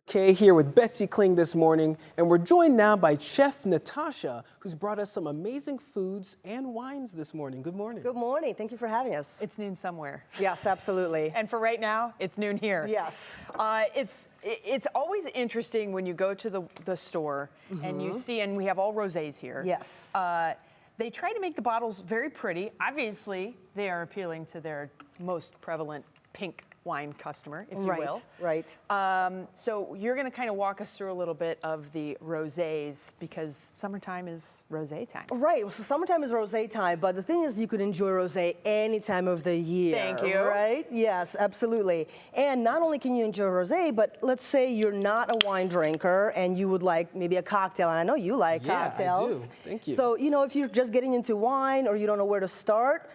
Kay here with Betsy Kling this morning, and we're joined now by Chef Natasha, who's brought us some amazing foods and wines this morning. Good morning. Good morning. Thank you for having us. It's noon somewhere. Yes, absolutely. And for right now, it's noon here. Yes. It's always interesting when you go to the store and you see, and we have all rosés here. Yes. They try to make the bottles very pretty. Obviously, they are appealing to their most prevalent pink wine customer, if you will. Right. So you're going to kind of walk us through a little bit of the rosés because summertime is rosé time. Right. So summertime is rosé time, but the thing is, you could enjoy rosé any time of the year. Thank you. Right? Yes, absolutely. And not only can you enjoy rosé, but let's say you're not a wine drinker and you would like maybe a cocktail, and I know you like cocktails. I do. Thank you. So if you're just getting into wine or you don't know where to start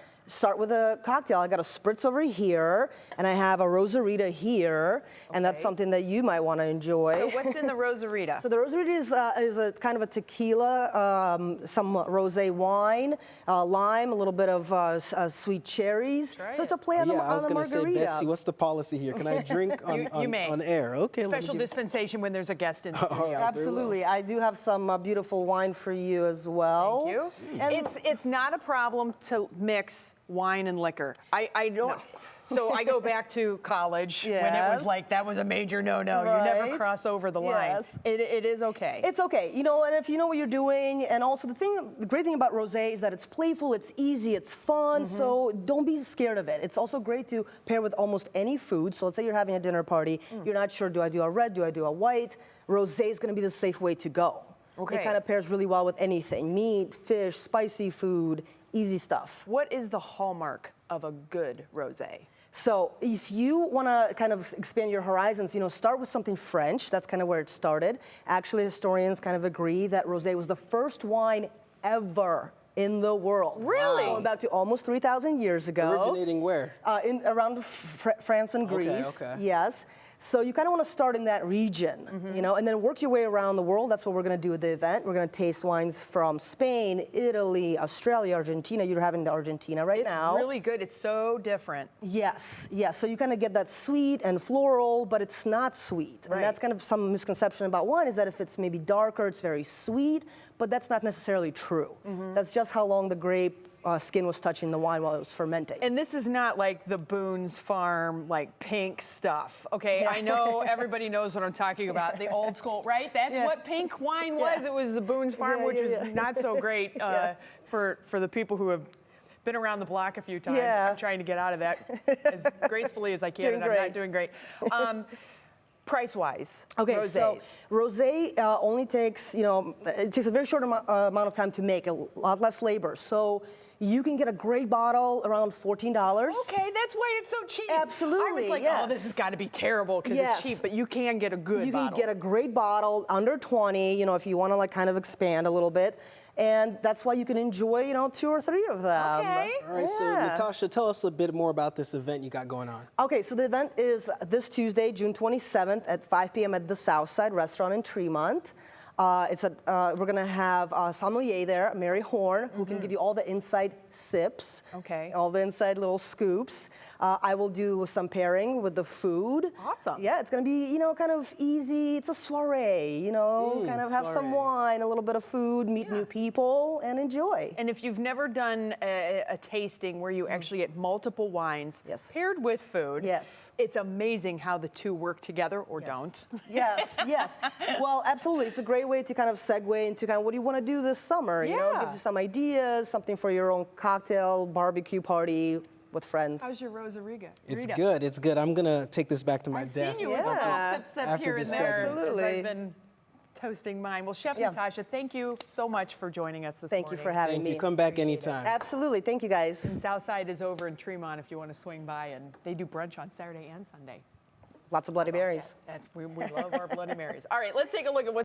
with a cocktail. I got a spritz over here, and I have a Rosarita here, and that's something that you might want to enjoy. So what's in the Rosarita? So the Rosarita is a kind of a tequila, some rosé wine, lime, a little bit of sweet cherries. So it's a play on the margarita. I was going to say, Betsy, what's the policy here? Can I drink on air? Okay. Special dispensation when there's a guest in the studio. Absolutely. I do have some beautiful wine for you as well. Thank you. And it's not a problem to mix wine and liquor. I don't. No. So I go back to college when it was like, that was a major no-no. Right. You never cross over the line. It is okay. It's okay. And if you know what you're doing, and also the great thing about rosé is that it's playful, it's easy, it's fun, so don't be scared of it. It's also great to pair with almost any food. So let's say you're having a dinner party, you're not sure, do I do a red, do I do a white? Rosé is gonna be the safe way to go. Okay. It kind of pairs really well with anything. Meat, fish, spicy food, easy stuff. What is the hallmark of a good rosé? So if you want to kind of expand your horizons, start with something French. That's kind of where it started. Actually, historians kind of agree that rosé was the first wine ever in the world. Really? Going back to almost 3,000 years ago. Originating where? Around France and Greece. Okay. Yes. So you kind of want to start in that region, and then work your way around the world. That's what we're going to do at the event. We're going to taste wines from Spain, Italy, Australia, Argentina. You're having the Argentina right now. It's really good. It's so different. Yes. So you kind of get that sweet and floral, but it's not sweet. Right. And that's kind of some misconception about wine, is that if it's maybe darker, it's very sweet, but that's not necessarily true. That's just how long the grape skin was touching the wine while it was fermenting. And this is not like the Boone's Farm, like pink stuff, okay? I know everybody knows what I'm talking about, the old school, right? That's what pink wine was. Yes. It was the Boone's Farm, which is not so great for the people who have been around the block a few times. I'm trying to get out of that as gracefully as I can, and I'm not doing great. Price-wise, okay, rosés. so rosé only takes, it takes a very short amount of time to make, a lot less labor. So you can get a great bottle around $14. Okay, that's why it's so cheap. Absolutely, I was like, oh, this has got to be terrible because it's cheap, but you can get a good bottle. You can get a great bottle under 20, if you want to kind of expand a little bit. And that's why you can enjoy, 2 or 3 of them. Okay. All right, so Natasha, tell us a bit more about this event you got going on. Okay, so the event is this Tuesday, June 27th at 5 p.m. at the Southside Restaurant in Tremont. We're going to have a sommelier there, Mary Horn, who can give you all the inside sips, all the inside little scoops. I will do some pairing with the food. Awesome. Yeah, it's going to be, kind of easy. It's a soiree, kind of have some wine, a little bit of food, meet new people, and enjoy. And if you've never done a tasting where you actually get multiple wines paired with food, it's amazing how the two work together or don't. Yes. Well, absolutely. It's a great way to kind of segue into kind of what do you want to do this summer. It gives you some ideas, something for your own cocktail, barbecue party with friends. How's your Rosarita? It's good. It's good. I'm going to take this back to my desk. I've seen you with a sip here and there. Absolutely. I've been toasting mine. Well, Chef Natasha, thank you so much for joining us this morning. Thank you for having me. Thank you. Come back anytime. Absolutely. Thank you, guys. And Southside is over in Tremont if you want to swing by, and they do brunch on Saturday and Sunday. Lots of Bloody Marys. We love our Bloody Marys. All right, let's take a look at what's